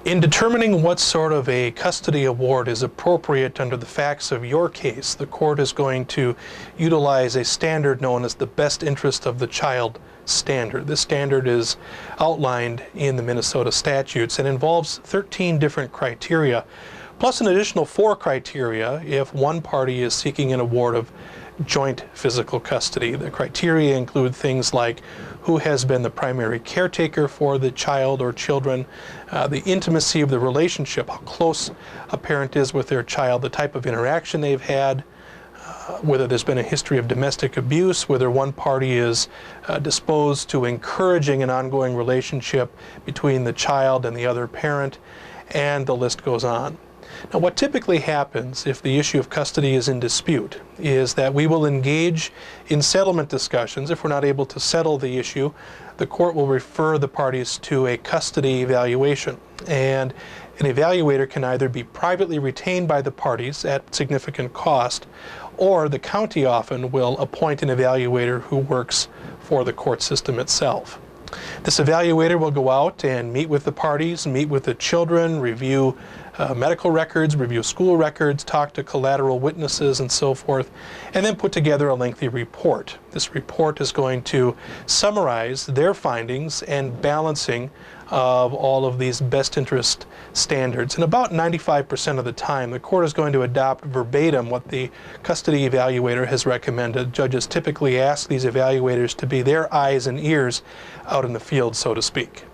In determining what sort of a custody award is appropriate under the facts of your case, the court is going to utilize a standard known as the best interest of the child standard. This standard is outlined in the Minnesota statutes and involves 13 different criteria, plus an additional 4 criteria if one party is seeking an award of joint physical custody. The criteria include things like who has been the primary caretaker for the child or children, the intimacy of the relationship, how close a parent is with their child, the type of interaction they've had, whether there's been a history of domestic abuse, whether one party is disposed to encouraging an ongoing relationship between the child and the other parent, and the list goes on. Now, what typically happens if the issue of custody is in dispute is that we will engage in settlement discussions. If we're not able to settle the issue, the court will refer the parties to a custody evaluation. And an evaluator can either be privately retained by the parties at significant cost, or the county often will appoint an evaluator who works for the court system itself. This evaluator will go out and meet with the parties, meet with the children, review medical records, review school records, talk to collateral witnesses and so forth, and then put together a lengthy report. This report is going to summarize their findings and balancing of all of these best interest standards. And about 95% of the time, the court is going to adopt verbatim what the custody evaluator has recommended. Judges typically ask these evaluators to be their eyes and ears out in the field, so to speak.